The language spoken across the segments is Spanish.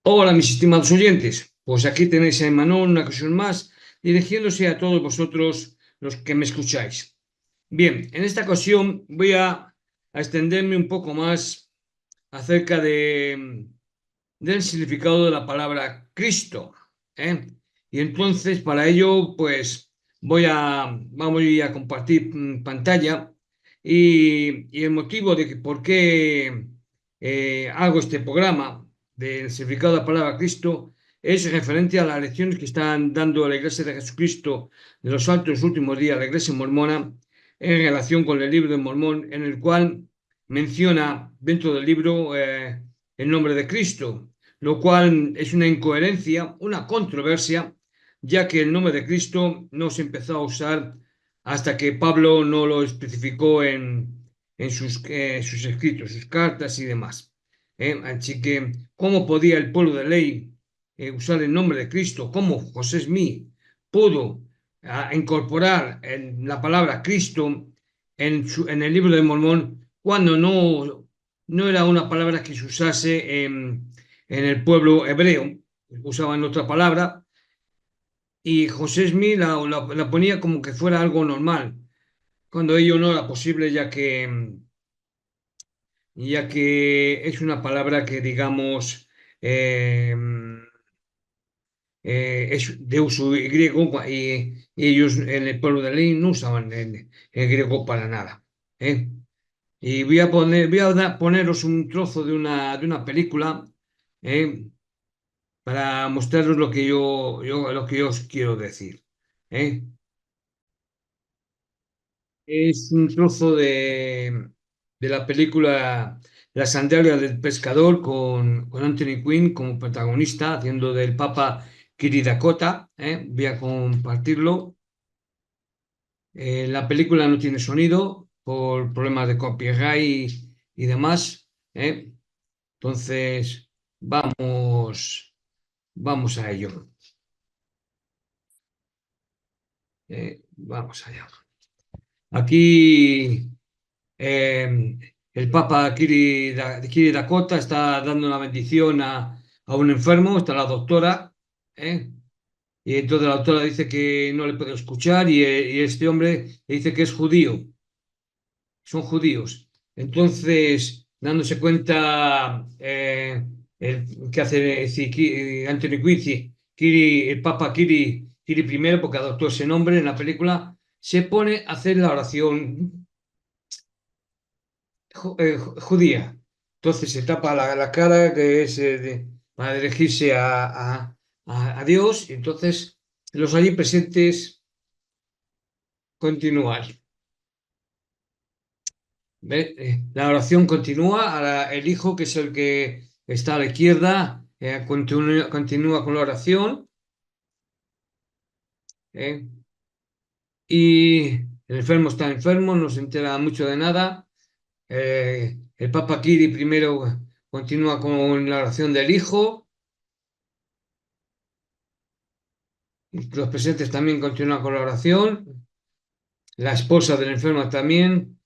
Hola, mis estimados oyentes. Pues aquí tenéis a Imanol una ocasión más, dirigiéndose a todos vosotros los que me escucháis. Bien, en esta ocasión voy a extenderme un poco más acerca del significado de la palabra Cristo, ¿eh? Y entonces, para ello, pues vamos a compartir pantalla y el motivo de que por qué hago este programa del significado de la palabra Cristo es referente a las lecciones que están dando la Iglesia de Jesucristo de los Santos Últimos Días, la Iglesia mormona, en relación con el libro de Mormón, en el cual menciona dentro del libro el nombre de Cristo, lo cual es una incoherencia, una controversia, ya que el nombre de Cristo no se empezó a usar hasta que Pablo no lo especificó en sus escritos, sus cartas y demás. Así que, ¿cómo podía el pueblo de ley usar el nombre de Cristo? ¿Cómo José Smith pudo incorporar la palabra Cristo en el libro de Mormón cuando no era una palabra que se usase en el pueblo hebreo? Usaban otra palabra y José Smith la ponía como que fuera algo normal, cuando ello no era posible, ya que es una palabra que, digamos, eh, es de uso griego y ellos en el pueblo de ley no usaban el griego para nada. ¿Eh? Y poneros un trozo de una película, ¿eh? Para mostraros lo que yo os quiero decir. ¿Eh? Es un trozo de la película La sandalia del pescador con Anthony Quinn como protagonista, haciendo del Papa Kiri Dakota. Voy a compartirlo. La película no tiene sonido por problemas de copyright y demás. ¿Eh? Entonces, vamos a ello. Vamos allá. Aquí eh, el Papa Kiri Dakota está dando una bendición a un enfermo, está la doctora, ¿eh? Y entonces la doctora dice que no le puede escuchar y este hombre le dice que es judío, son judíos. Entonces, dándose cuenta que hace Anthony Quincy, el Papa Kiri I, porque adoptó ese nombre en la película, se pone a hacer la oración judía. Entonces se tapa la cara, que es para dirigirse a Dios, y entonces los allí presentes continúan. La oración continúa, ahora el hijo, que es el que está a la izquierda, continúa con la oración, ¿eh? Y el enfermo está enfermo, no se entera mucho de nada. El Papa Kiri primero continúa con la oración del hijo, los presentes también continúan con la oración, la esposa del enfermo también.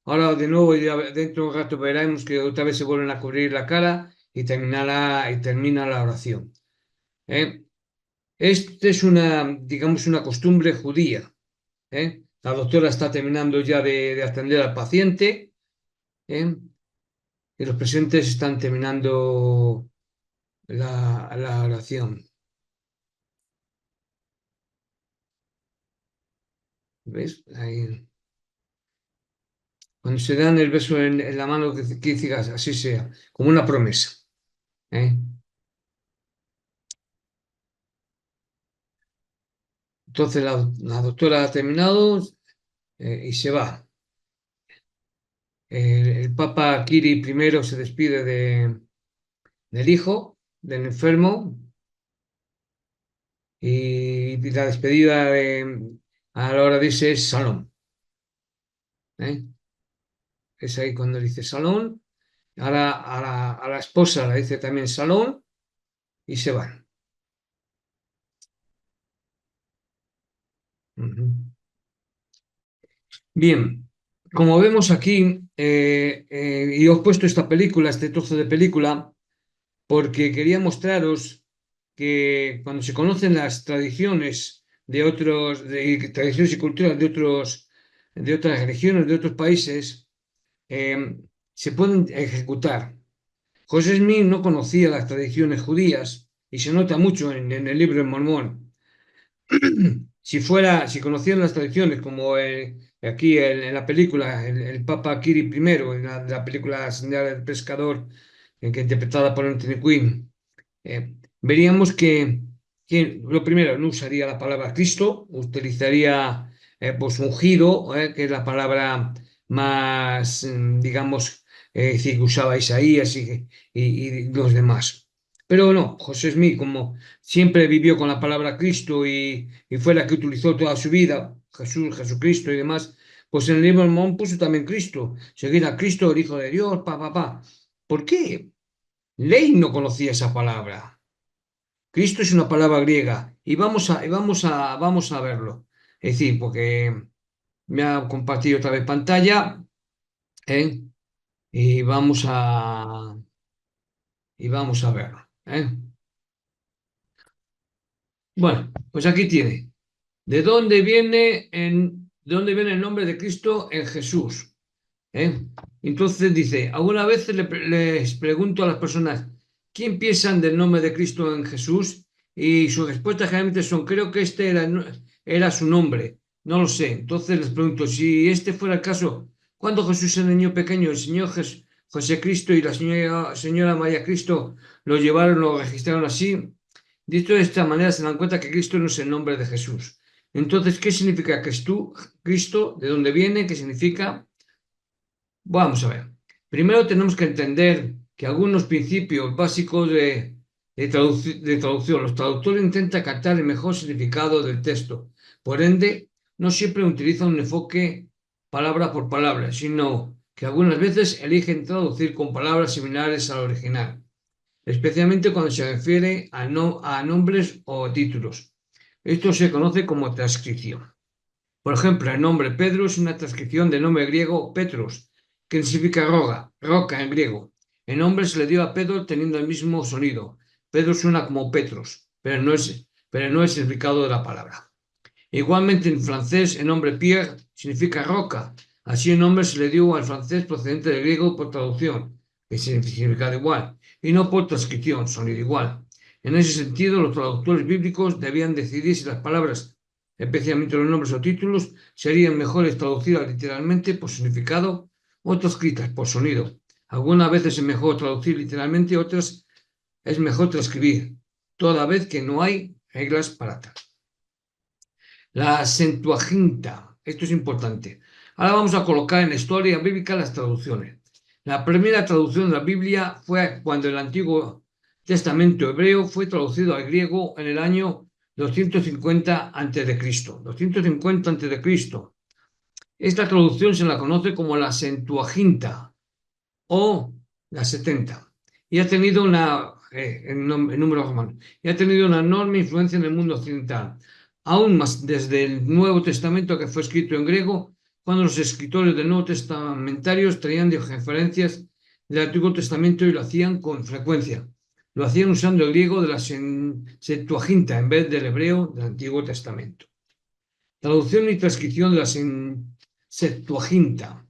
Ahora de nuevo, ya dentro de un rato veremos que otra vez se vuelven a cubrir la cara y termina la oración. ¿Eh? Esta es digamos, una costumbre judía. La doctora está terminando ya de atender al paciente, ¿eh? Y los presentes están terminando la oración. ¿Ves? Ahí. Cuando se dan el beso en la mano, que digas así sea, como una promesa. ¿Eh? Entonces la doctora ha terminado y se va. El Papa Kiri primero se despide del hijo, del enfermo, y la despedida a la hora dice es salón. ¿Eh? Es ahí cuando dice salón. Ahora a la esposa le dice también salón y se van. Ujú. Bien, como vemos aquí, y os he puesto esta película, este trozo de película, porque quería mostraros que cuando se conocen las tradiciones de tradiciones y culturas de otras religiones, de otros países, eh, se pueden ejecutar. José Smith no conocía las tradiciones judías y se nota mucho en el libro de Mormón. Si conocieran las tradiciones, como aquí en la película, el Papa Kiri I, en la película Señal del Pescador, que interpretada por Anthony Quinn, veríamos que lo primero, no usaría la palabra Cristo, utilizaría pues ungido, que es la palabra más, digamos, sí, que usaba Isaías y los demás. Pero no, José Smith, como siempre vivió con la palabra Cristo y fue la que utilizó toda su vida, Jesús, Jesucristo y demás, pues en el libro de Mormón puso también Cristo, seguir a Cristo, el Hijo de Dios, pa, pa, pa. ¿Por qué? Ley no conocía esa palabra. Cristo es una palabra griega y vamos a verlo. Es decir, porque me ha compartido otra vez pantalla, ¿eh? Y vamos a verlo, ¿eh? Bueno, pues aquí tiene. ¿De dónde viene el nombre de Cristo en Jesús? ¿Eh? Entonces dice, algunas veces les pregunto a las personas, ¿quién piensan del nombre de Cristo en Jesús? Y sus respuestas generalmente son, creo que este era su nombre, no lo sé. Entonces les pregunto, si este fuera el caso, cuando Jesús era niño pequeño, el Señor José Cristo y la señora María Cristo lo llevaron, lo registraron así. Dicho de esta manera, se dan cuenta que Cristo no es el nombre de Jesús. Entonces, ¿qué significa Cristo? Cristo, ¿de dónde viene? ¿Qué significa? Vamos a ver. Primero tenemos que entender que algunos principios básicos de traducción, los traductores intentan captar el mejor significado del texto. Por ende, no siempre utilizan un enfoque palabra por palabra, sino que algunas veces eligen traducir con palabras similares al original, especialmente cuando se refiere a nombres o títulos. Esto se conoce como transcripción. Por ejemplo, el nombre Pedro es una transcripción del nombre griego Petros, que significa roca en griego. El nombre se le dio a Pedro teniendo el mismo sonido. Pedro suena como Petros, pero no es el significado de la palabra. Igualmente en francés el nombre Pierre significa roca. Así el nombre se le dio al francés procedente del griego por traducción, que significa igual, y no por transcripción, sonido igual. En ese sentido, los traductores bíblicos debían decidir si las palabras, especialmente los nombres o títulos, serían mejores traducidas literalmente por significado o transcritas por sonido. Algunas veces es mejor traducir literalmente, otras es mejor transcribir, toda vez que no hay reglas para tal. La Septuaginta, esto es importante. Ahora vamos a colocar en la historia bíblica las traducciones. La primera traducción de la Biblia fue cuando el Antiguo Testamento hebreo fue traducido al griego en el año 250 a.C. 250 a.C. Esta traducción se la conoce como la Septuaginta o la 70 y ha tenido en número romano, y ha tenido una enorme influencia en el mundo occidental, aún más desde el Nuevo Testamento, que fue escrito en griego, cuando los escritores del Nuevo Testamentarios traían de referencias del Antiguo Testamento y lo hacían con frecuencia. Lo hacían usando el griego de la Septuaginta en vez del hebreo del Antiguo Testamento. Traducción y transcripción de la Septuaginta.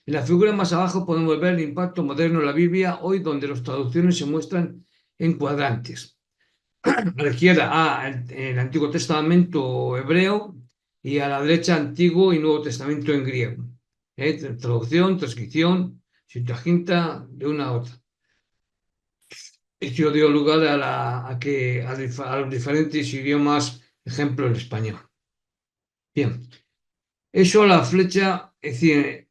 En la figura más abajo podemos ver el impacto moderno de la Biblia hoy, donde las traducciones se muestran en cuadrantes. A la izquierda el Antiguo Testamento hebreo y a la derecha Antiguo y Nuevo Testamento en griego. Traducción, transcripción, Septuaginta de una a otra. Esto dio lugar a los diferentes idiomas, ejemplo el español. Bien, eso la flecha, es decir,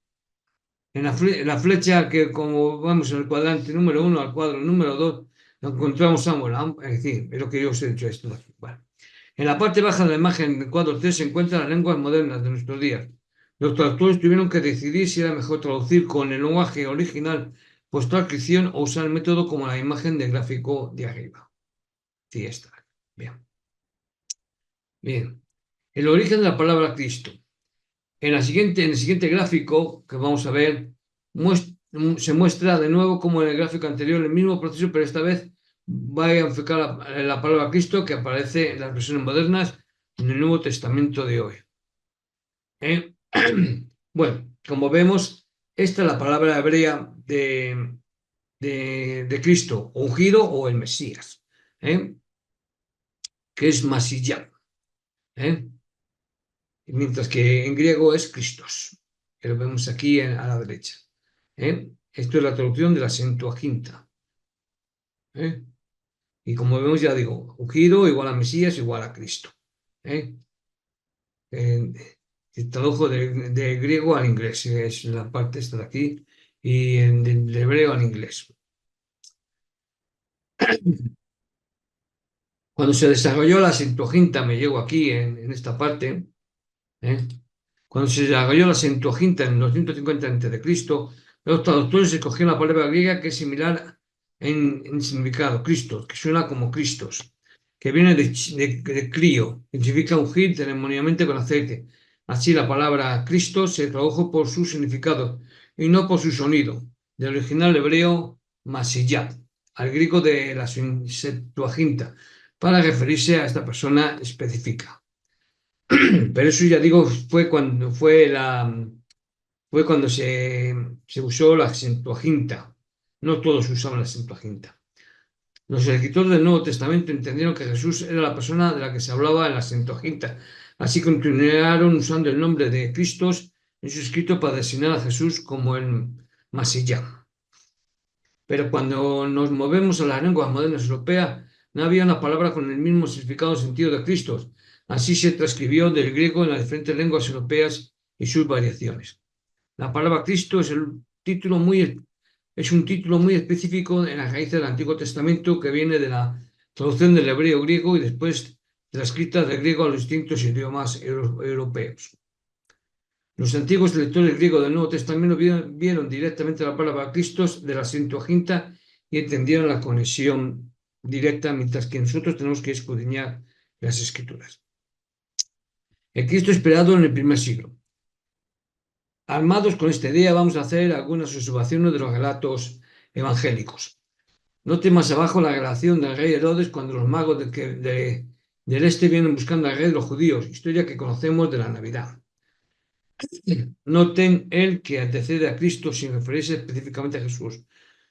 en la flecha que, como vamos en el cuadrante número 1 al cuadro número 2, lo encontramos ambos, es decir, es lo que yo os he dicho esto. Bueno. En la parte baja de la imagen del cuadro 3 se encuentran las lenguas modernas de nuestros días. Los traductores tuvieron que decidir si era mejor traducir con el lenguaje original por transcripción o usar el método como la imagen del gráfico de arriba. Sí, está. Bien. Bien. El origen de la palabra Cristo. En el siguiente gráfico que vamos a ver, se muestra de nuevo como en el gráfico anterior el mismo proceso, pero esta vez voy a enfocar la palabra Cristo que aparece en las versiones modernas en el Nuevo Testamento de hoy. ¿Eh? Bueno, como vemos, esta es la palabra hebrea de Cristo, ungido o el Mesías, ¿eh? Que es Masiyah, ¿eh? Mientras que en griego es Christos, que lo vemos aquí a la derecha. ¿Eh? Esto es la traducción de la Septuaginta. ¿Eh? Y como vemos, ya digo, ungido igual a Mesías igual a Cristo. ¿Eh? Se tradujo de griego al inglés, es la parte esta de aquí, y del hebreo al inglés. Cuando se desarrolló la Septuaginta, me llego aquí en esta parte, ¿eh? Cuando se desarrolló la Septuaginta en los 150 a.C., los traductores escogieron la palabra griega que es similar en significado, Cristo, que suena como Cristos, que viene de crío, que significa ungir ceremonialmente con aceite. Así la palabra Cristo se tradujo por su significado y no por su sonido, del original hebreo Masiyah, al griego de la Septuaginta, para referirse a esta persona específica. Pero eso ya digo, fue cuando se usó la Septuaginta. No todos usaban la Septuaginta. Los escritores del Nuevo Testamento entendieron que Jesús era la persona de la que se hablaba en la Septuaginta. Así continuaron usando el nombre de Cristo en su escrito para designar a Jesús como el Masiyah. Pero cuando nos movemos a las lenguas modernas europeas, no había una palabra con el mismo significado o sentido de Cristo. Así se transcribió del griego en las diferentes lenguas europeas y sus variaciones. La palabra Cristo es es un título muy específico en las raíces del Antiguo Testamento que viene de la traducción del hebreo griego y después de la escrita del griego a los distintos idiomas europeos. Los antiguos lectores griegos del Nuevo Testamento vieron directamente la palabra Cristo de la Septuaginta y entendieron la conexión directa, mientras que nosotros tenemos que escudriñar las Escrituras. El Cristo esperado en el primer siglo. Armados con esta idea, vamos a hacer algunas observaciones de los relatos evangélicos. Note más abajo la relación del rey Herodes cuando los magos del este vienen buscando al rey de los judíos, historia que conocemos de la Navidad. Noten el que antecede a Cristo sin referirse específicamente a Jesús.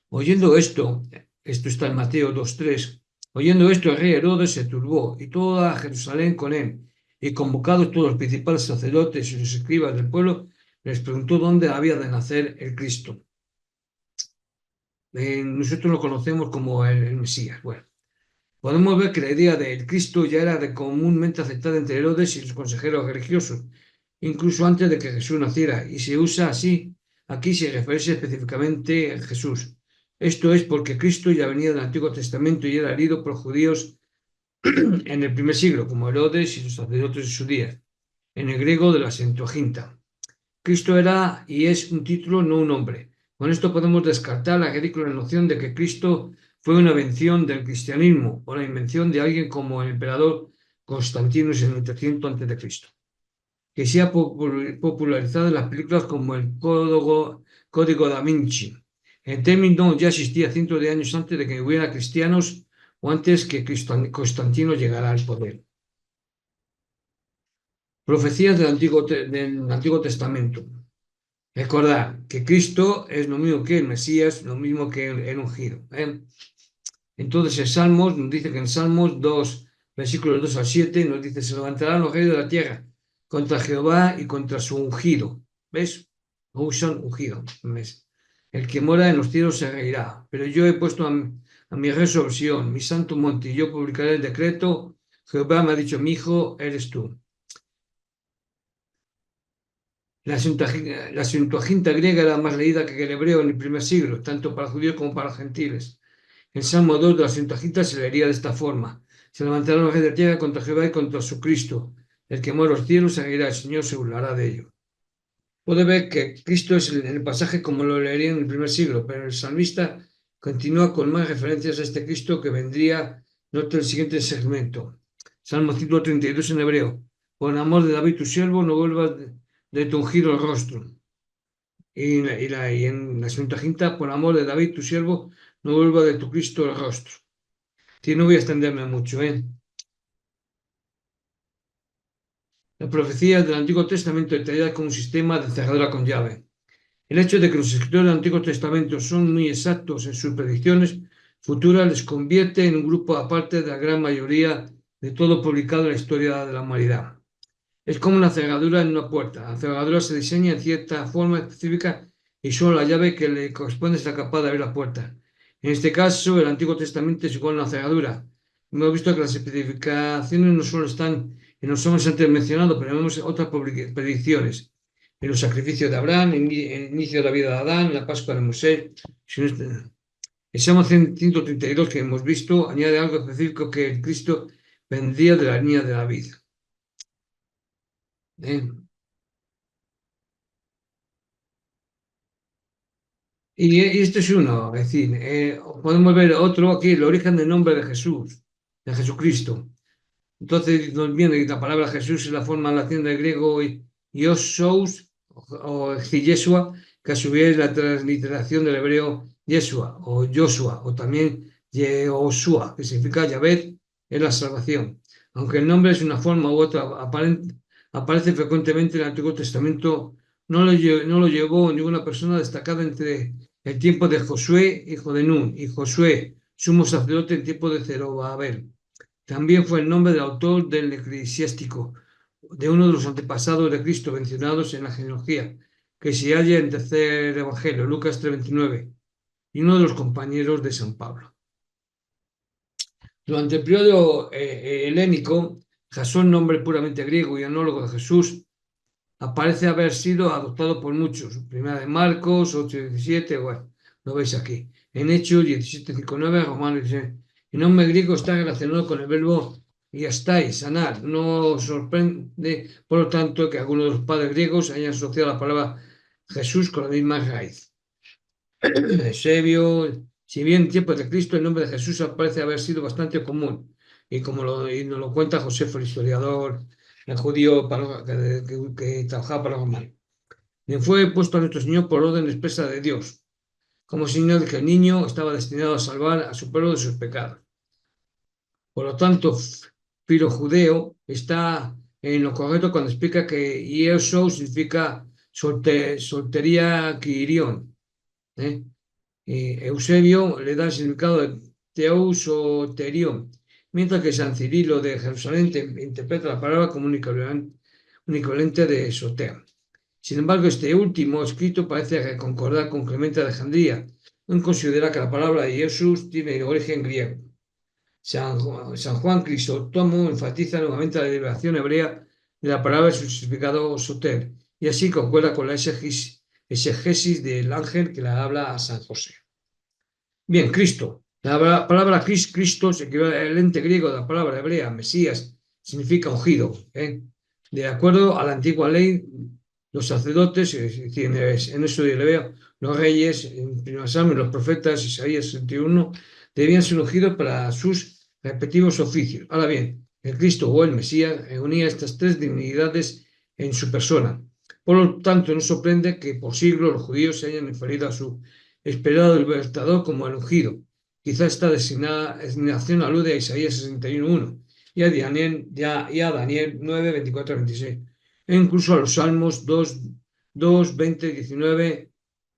Oyendo esto está en Mateo 2:3, oyendo esto el rey Herodes se turbó y toda Jerusalén con él, y convocados todos los principales sacerdotes y los escribas del pueblo, les preguntó dónde había de nacer el Cristo. Nosotros lo conocemos como el Mesías. Bueno, podemos ver que la idea del Cristo ya era comúnmente aceptada entre Herodes y los consejeros religiosos, incluso antes de que Jesús naciera, y se usa así aquí sin referirse específicamente a Jesús. Esto es porque Cristo ya venía del Antiguo Testamento y era herido por judíos en el primer siglo, como Herodes y los sacerdotes de su día, en el griego de la Septuaginta. Cristo era y es un título, no un nombre. Con esto podemos descartar la ridícula noción de que Cristo fue una invención del cristianismo o la invención de alguien como el emperador Constantino en el 300 a.C., que se ha popularizado en las películas como el Código da Vinci. El término ya existía cientos de años antes de que hubiera cristianos o antes que Constantino llegara al poder. Profecías del Antiguo Testamento. Recordad que Cristo es lo mismo que el Mesías, lo mismo que el ungido. Entonces el Salmos nos dice que en Salmos 2, versículos 2 al 7, nos dice, se levantarán los reyes de la tierra contra Jehová y contra su ungido. ¿Ves? Ungido. ¿Ves? El que mora en los cielos se reirá, pero yo he puesto a mi rey sobre Sión, mi santo monte, y yo publicaré el decreto. Jehová me ha dicho, mi hijo eres tú. La Septuaginta griega era más leída que el hebreo en el primer siglo, tanto para judíos como para gentiles. El Salmo 2 de la Septuaginta se leería de esta forma: se levantarán los reyes de tierra contra Jehová y contra su Cristo. El que muere los cielos se reirá, el Señor se burlará de ello. Puede ver que Cristo es en el pasaje como lo leería en el primer siglo, pero el salmista continúa con más referencias a este Cristo que vendría, nota el siguiente segmento. Salmo 132 en hebreo. Por amor de David tu siervo, no vuelvas de tu ungido el rostro. Y en la Septuaginta, por amor de David tu siervo, no vuelva de tu Cristo el rostro. no voy a extenderme mucho, ¿eh? La profecía del Antiguo Testamento detallada como un sistema de cerradura con llave. El hecho de que los escritores del Antiguo Testamento son muy exactos en sus predicciones futuras les convierte en un grupo aparte de la gran mayoría de todo publicado en la historia de la humanidad. Es como una cerradura en una puerta. La cerradura se diseña en cierta forma específica y solo la llave que le corresponde está capaz de abrir la puerta. En este caso, el Antiguo Testamento es igual a una cerradura. Hemos visto que las especificaciones no solo están en los hombres antes mencionados, pero vemos otras predicciones. En los sacrificios de Abraham, en el inicio de la vida de Adán, en la Pascua de Moisés. El Salmo 132 que hemos visto añade algo específico que el Cristo vendría de la línea de David. ¿Eh? Y este es uno, es decir, podemos ver otro aquí, el origen del nombre de Jesús, de Jesucristo. Entonces nos viene que la palabra Jesús es la forma latina del griego Iosous o Yeshua, que a su vez es la transliteración del hebreo Yeshua o Joshua o también Yehoshua, que significa Yahvé es la salvación. Aunque el nombre es una forma u otra aparece frecuentemente en el Antiguo Testamento, no lo llevó ninguna persona destacada entre el tiempo de Josué, hijo de Nun, y Josué, sumo sacerdote en tiempo de Zerobabel. También fue el nombre del autor del Eclesiástico, de uno de los antepasados de Cristo mencionados en la genealogía, que se halla en tercer evangelio, Lucas 3:29, y uno de los compañeros de San Pablo. Durante el periodo helénico, Jasón, nombre puramente griego y anólogo de Jesús, aparece haber sido adoptado por muchos. Primera de Marcos 8:17, bueno, lo veis aquí. En Hechos 17:5-9, Romanos 16. El nombre griego está relacionado con el verbo iastai, sanar. No sorprende, por lo tanto, que algunos de los padres griegos hayan asociado la palabra Jesús con la misma raíz. Eusebio, si bien en tiempos de Cristo el nombre de Jesús parece haber sido bastante común, y como nos lo cuenta Josefo, el historiador, el judío que trabajaba para los romanos. Le fue puesto a nuestro Señor por orden expresa de Dios, como señal de que el niño estaba destinado a salvar a su pueblo de sus pecados. Por lo tanto, Filo Judeo está en lo correcto cuando explica que Yeshua significa soltería Quirión. ¿Eh? Eusebio le da el significado de Teus o Terión, mientras que San Cirilo de Jerusalén interpreta la palabra como un equivalente de Soter. Sin embargo, este último escrito parece concordar con Clemente de Alejandría, en considera que la palabra de Jesús tiene origen griego. San Juan Crisóstomo enfatiza nuevamente la derivación hebrea de la palabra y su significado Soter, y así concuerda con la exegesis del ángel que la habla a San José. Bien, Cristo. La palabra Cristo es equivalente griego de la palabra hebrea, Mesías, significa ungido. De acuerdo a la antigua ley, los sacerdotes, es decir, en eso yo le veo, los reyes, en primer Samuel, los profetas, Isaías 61, debían ser ungidos para sus respectivos oficios. Ahora bien, el Cristo o el Mesías unía estas tres divinidades en su persona. Por lo tanto, no sorprende que por siglos los judíos se hayan referido a su esperado libertador como el ungido. Quizá esta designación alude a Isaías 61:1 y a Daniel 9:24-26, e incluso a los Salmos 2, 20, 19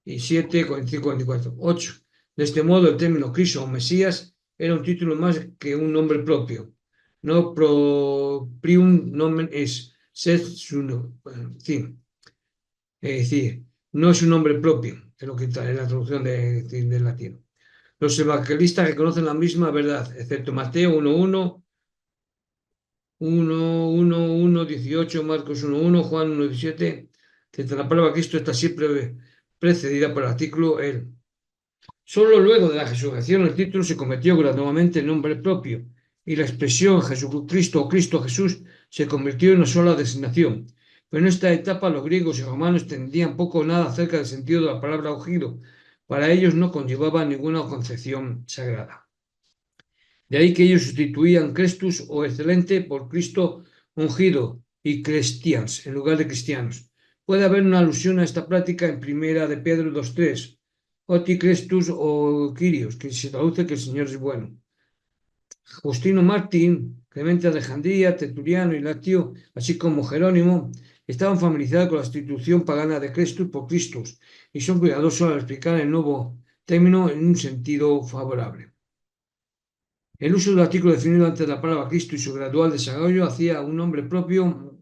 y 7, 45, 44, 8. De este modo, el término Cristo o Mesías era un título más que un nombre propio. No proprium nomen es, sed suno. Es decir, no es un nombre propio, es lo que está en la traducción del latín. Los evangelistas reconocen la misma verdad, excepto Mateo 1:1, 1:18, Marcos 1:1, Juan 1:17, que la palabra Cristo está siempre precedida por el artículo él. Solo luego de la resurrección el título se convirtió gradualmente en nombre propio y la expresión Jesucristo o Cristo Jesús se convirtió en una sola designación. Pero en esta etapa los griegos y romanos entendían poco o nada acerca del sentido de la palabra ungido. Para ellos no conllevaba ninguna concepción sagrada. De ahí que ellos sustituían Christus o excelente por Cristo ungido y Christians en lugar de cristianos. Puede haber una alusión a esta práctica en primera de Pedro 2:3, Oti Christus o Kyrios, que se traduce que el Señor es bueno. Justino Martín, Clemente de Alejandría, Tertuliano y Latio, así como Jerónimo, estaban familiarizados con la institución pagana de Christus por Christus y son cuidadosos al explicar el nuevo término en un sentido favorable. El uso del artículo definido antes de la palabra Cristo y su gradual desarrollo hacia un nombre propio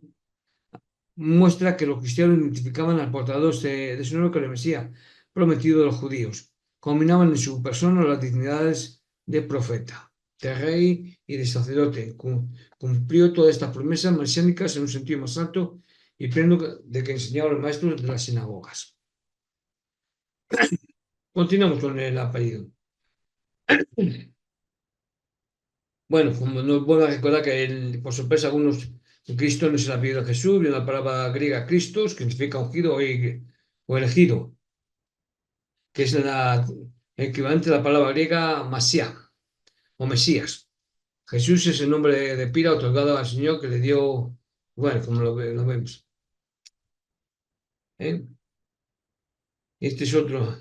muestra que los cristianos identificaban al portador de su nombre con el Mesías prometido de los judíos. Combinaban en su persona las dignidades de profeta, de rey y de sacerdote. Cumplió todas estas promesas mesiánicas en un sentido más alto y pleno de que enseñaban los maestros de las sinagogas. Continuamos con el apellido. Bueno, como nos vuelvo a recordar que por sorpresa algunos Cristo no es el apellido de Jesús, viene la palabra griega Christos, que significa ungido o elegido, que es el equivalente a la palabra griega Masía o Mesías. Jesús es el nombre de pila otorgado al Señor que le dio, bueno, como lo vemos. ¿Eh? Este es otro.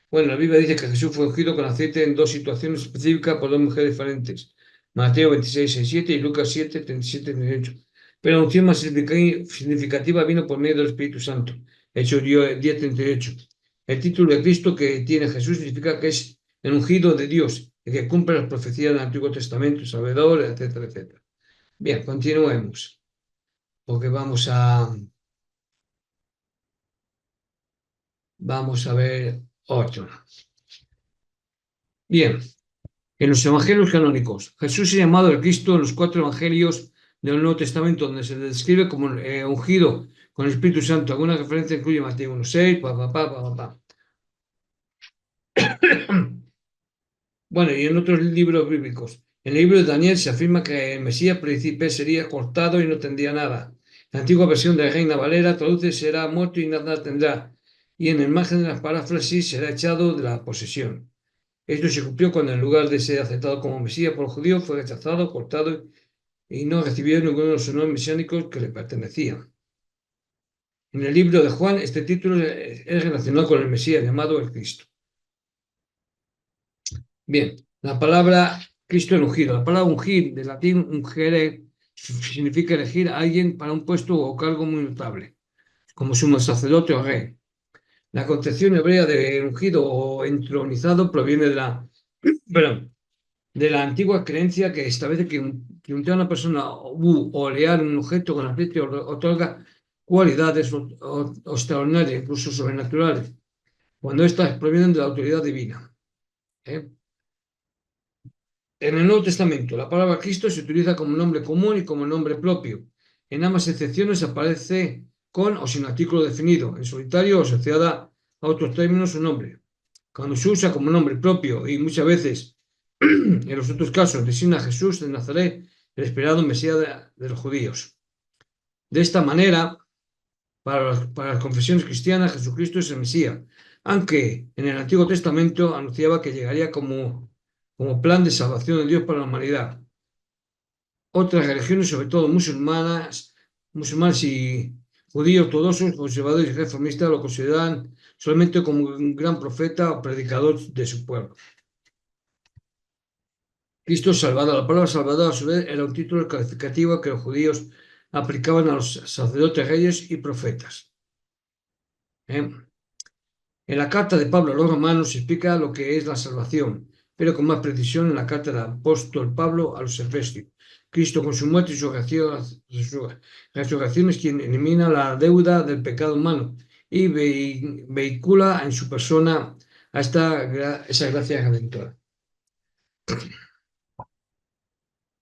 Bueno, la Biblia dice que Jesús fue ungido con aceite en dos situaciones específicas por dos mujeres diferentes. Mateo 26, 6, 7 y Lucas 7, 37, 38. Pero la unción más significativa vino por medio del Espíritu Santo. Hechos 10, 38. El título de Cristo que tiene Jesús significa que es el ungido de Dios, el que cumple las profecías del Antiguo Testamento, sabedor, etcétera, etcétera. Bien, continuemos, porque vamos a ver otro. Bien, en los evangelios canónicos, Jesús es llamado el Cristo en los 4 evangelios del Nuevo Testamento, donde se le describe como ungido con el Espíritu Santo. Alguna referencia incluye Mateo 1:6, pa. Bueno, y en otros libros bíblicos. En el libro de Daniel se afirma que el Mesías príncipe sería cortado y no tendría nada. La antigua versión de Reina Valera traduce será muerto y nada tendrá. Y en el margen de las paráfrasis será echado de la posesión. Esto se cumplió cuando en lugar de ser aceptado como Mesías por los judíos, fue rechazado, cortado y no recibió ninguno de los honores mesiánicos que le pertenecían. En el libro de Juan, este título es relacionado con el Mesías llamado el Cristo. Bien, la palabra Cristo el ungido. La palabra ungir, del latín ungere, significa elegir a alguien para un puesto o cargo muy notable, como sumo sacerdote o rey. La concepción hebrea de ungido o entronizado proviene de la antigua creencia que establece que untar a una persona o olear un objeto con aceite otorga cualidades extraordinarias, incluso sobrenaturales, cuando éstas provienen de la autoridad divina. ¿Eh? En el Nuevo Testamento, la palabra Cristo se utiliza como nombre común y como nombre propio. En ambas excepciones aparece con o sin artículo definido, en solitario o asociada a otros términos o nombre. Cuando se usa como nombre propio y muchas veces en los otros casos designa a Jesús de Nazaret, el esperado Mesías de los judíos. De esta manera, para las confesiones cristianas, Jesucristo es el Mesías, aunque en el Antiguo Testamento anunciaba que llegaría como plan de salvación de Dios para la humanidad. Otras religiones, sobre todo musulmanes y judíos ortodoxos, conservadores y reformistas, lo consideran solamente como un gran profeta o predicador de su pueblo. Cristo Salvador. La palabra Salvador, a su vez, era un título calificativo que los judíos aplicaban a los sacerdotes, reyes y profetas. En la carta de Pablo a los romanos se explica lo que es la salvación, pero con más precisión en la carta del apóstol Pablo a los efesios. Cristo con su muerte y su resurrección es quien elimina la deuda del pecado humano y vehicula en su persona a esa gracia redentora.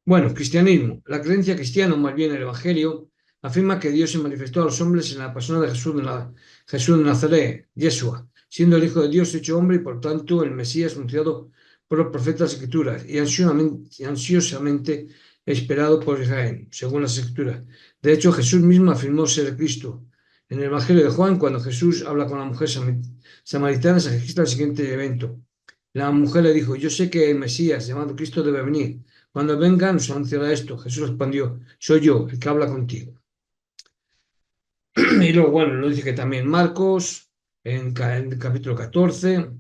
Bueno, cristianismo. La creencia cristiana, o más bien el Evangelio, afirma que Dios se manifestó a los hombres en la persona de Jesús de Nazaret, Yeshua, siendo el Hijo de Dios hecho hombre y por tanto el Mesías anunciado por los profetas Escrituras y ansiosamente esperado por Israel, según las Escrituras. De hecho, Jesús mismo afirmó ser el Cristo. En el Evangelio de Juan, cuando Jesús habla con la mujer samaritana, se registra el siguiente evento. La mujer le dijo: yo sé que el Mesías, llamado Cristo, debe venir. Cuando venga, nos anunciará esto. Jesús respondió: soy yo, el que habla contigo. Y luego, bueno, lo dice que también Marcos, en el capítulo 14.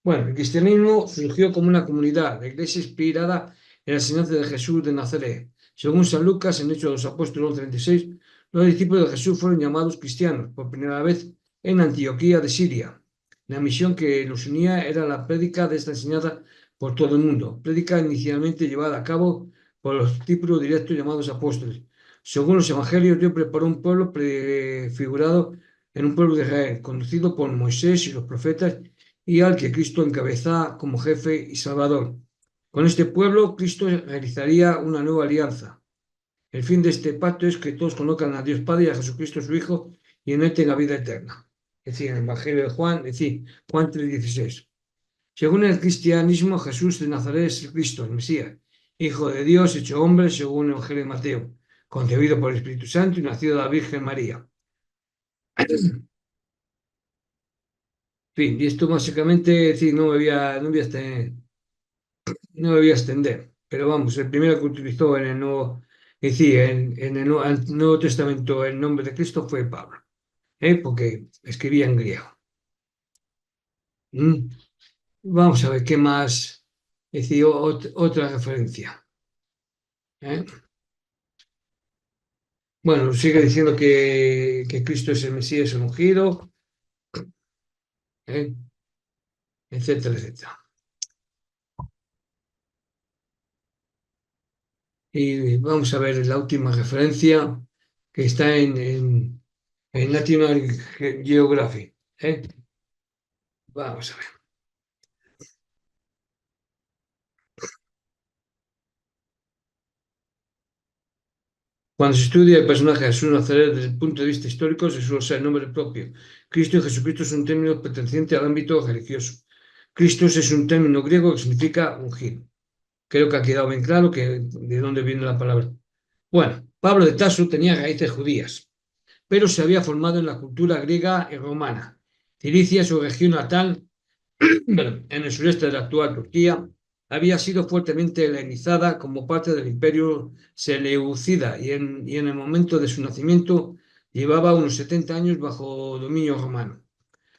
Bueno, el cristianismo surgió como una comunidad, la iglesia inspirada en la enseñanza de Jesús de Nazaret. Según San Lucas, en Hechos de los Apóstoles 36, los discípulos de Jesús fueron llamados cristianos por primera vez en Antioquía de Siria. La misión que los unía era la prédica de esta enseñanza por todo el mundo, prédica inicialmente llevada a cabo por los discípulos directos llamados apóstoles. Según los evangelios, Dios preparó un pueblo prefigurado en un pueblo de Israel, conducido por Moisés y los profetas, y al que Cristo encabezaba como jefe y salvador. Con este pueblo, Cristo realizaría una nueva alianza. El fin de este pacto es que todos conozcan a Dios Padre y a Jesucristo su Hijo, y en él tenga vida eterna. Es decir, en el Evangelio de Juan, es decir, Juan 3:16. Según el cristianismo, Jesús de Nazaret es el Cristo, el Mesías, Hijo de Dios, hecho hombre, según el Evangelio de Mateo, concebido por el Espíritu Santo y nacido de la Virgen María. En fin, y esto básicamente, es decir, no me voy a extender, pero vamos, el primero que utilizó en el Nuevo, es decir, en el Nuevo Testamento el nombre de Cristo fue Pablo, porque escribía en griego. ¿Mm? Vamos a ver qué más, es decir, otra referencia. ¿Eh? Bueno, sigue diciendo que Cristo es el Mesías, el ungido, ¿eh? Etcétera, etcétera. Y vamos a ver la última referencia que está en National Geographic. Vamos a ver. Cuando se estudia el personaje de Jesús Nazaret desde el punto de vista histórico, se suele usar el nombre propio. Cristo y Jesucristo es un término perteneciente al ámbito religioso. Cristo es un término griego que significa ungido. Creo que ha quedado bien claro de dónde viene la palabra. Bueno, Pablo de Tarso tenía raíces judías, pero se había formado en la cultura griega y romana. Cilicia, su región natal, en el sureste de la actual Turquía, había sido fuertemente helenizada como parte del imperio seleucida y en el momento de su nacimiento llevaba unos 70 años bajo dominio romano.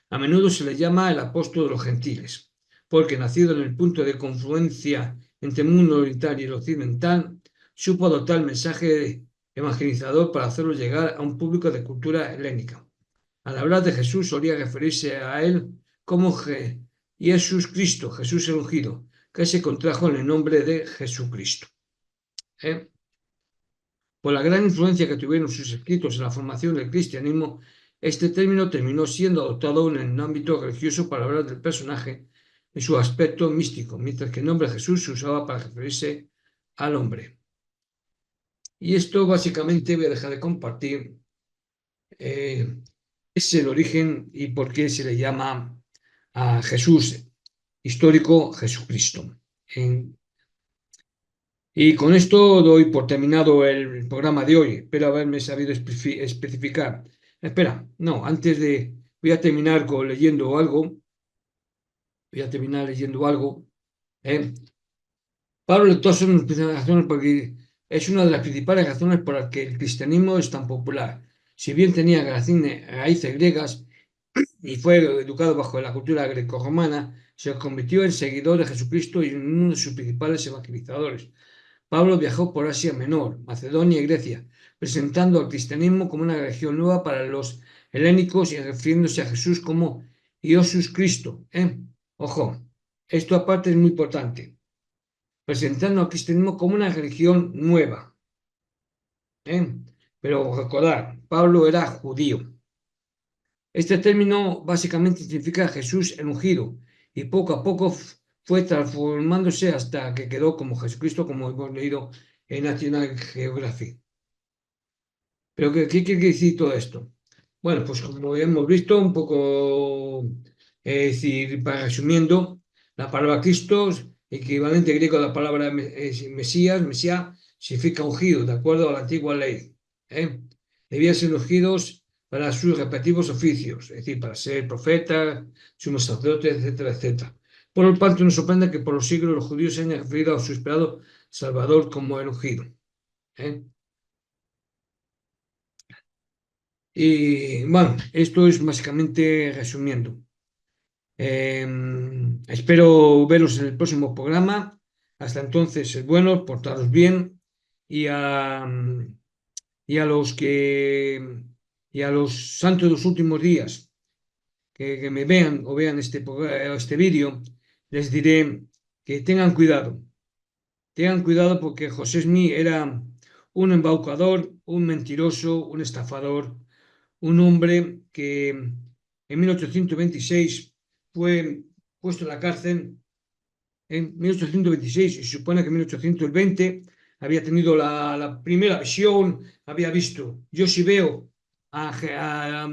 A menudo se le llama el apóstol de los gentiles, porque nacido en el punto de confluencia entre el mundo oriental y el occidental, supo adoptar el mensaje evangelizador para hacerlo llegar a un público de cultura helénica. Al hablar de Jesús solía referirse a él como Jesús Cristo, Jesús el ungido, que se contrajo en el nombre de Jesucristo. Por la gran influencia que tuvieron sus escritos en la formación del cristianismo, este término terminó siendo adoptado en el ámbito religioso para hablar del personaje y su aspecto místico, mientras que el nombre Jesús se usaba para referirse al hombre. Y esto básicamente voy a dejar de compartir. Es el origen y por qué se le llama a Jesús histórico Jesucristo. Y con esto doy por terminado el programa de hoy. Espero haberme sabido especificar. Espera, no, antes de... Voy a terminar leyendo algo. Voy a terminar leyendo algo. ¿eh? Pablo de Tarso porque es una de las principales razones por las que el cristianismo es tan popular. Si bien tenía raíces griegas, y fue educado bajo la cultura grecorromana, se convirtió en seguidor de Jesucristo y en uno de sus principales evangelizadores. Pablo viajó por Asia Menor, Macedonia y Grecia, presentando al cristianismo como una religión nueva para los helénicos y refiriéndose a Jesús como Jesús Cristo. Ojo, esto aparte es muy importante, presentando al cristianismo como una religión nueva. Pero recordar, Pablo era judío. Este término básicamente significa Jesús el ungido y poco a poco fue transformándose hasta que quedó como Jesucristo, como hemos leído en National Geographic. ¿Pero qué quiere decir todo esto? Bueno, pues como hemos visto, un poco, es decir, para resumiendo, la palabra Cristo, equivalente griego a la palabra Mesías, significa ungido, de acuerdo a la antigua ley. Debían ser ungidos para sus respectivos oficios, es decir, para ser profeta, sumo sacerdote, etcétera, etcétera. Por lo tanto, nos sorprende que por los siglos los judíos se hayan referido a su esperado Salvador como el ungido. Y bueno, esto es básicamente resumiendo. Espero veros en el próximo programa. Hasta entonces, sed buenos, portaros bien y a, y a los que y a los santos de los últimos días que me vean o vean este vídeo, les diré que tengan cuidado porque José Smith era un embaucador, un mentiroso, un estafador, un hombre que en 1826 fue puesto en la cárcel en 1826 y se supone que en 1820 había tenido la primera visión, había visto, yo si veo a,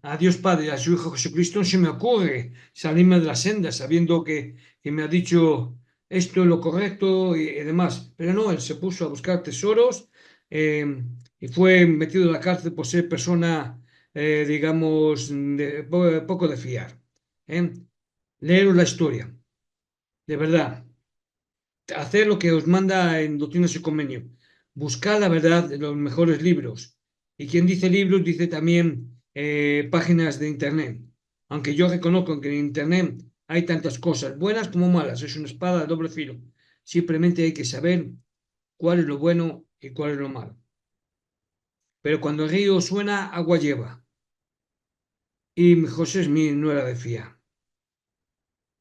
a Dios Padre, a su Hijo Jesucristo, no se me ocurre salirme de la senda sabiendo que me ha dicho esto es lo correcto y demás. Pero no, él se puso a buscar tesoros y fue metido en la cárcel por ser persona, digamos, poco de fiar. ¿eh? Leeros la historia, de verdad. Hacer lo que os manda en Doctrinas y Convenio. Buscar la verdad en los mejores libros. Y quien dice libros dice también páginas de Internet. Aunque yo reconozco que en Internet hay tantas cosas buenas como malas. Es una espada de doble filo. Simplemente hay que saber cuál es lo bueno y cuál es lo malo. Pero cuando el río suena, agua lleva. Y José Smith no era de fiar.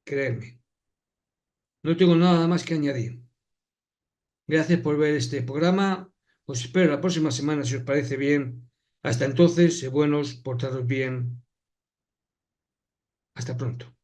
Créeme. No tengo nada más que añadir. Gracias por ver este programa. Os espero la próxima semana si os parece bien. Hasta entonces, sé buenos, portaros bien. Hasta pronto.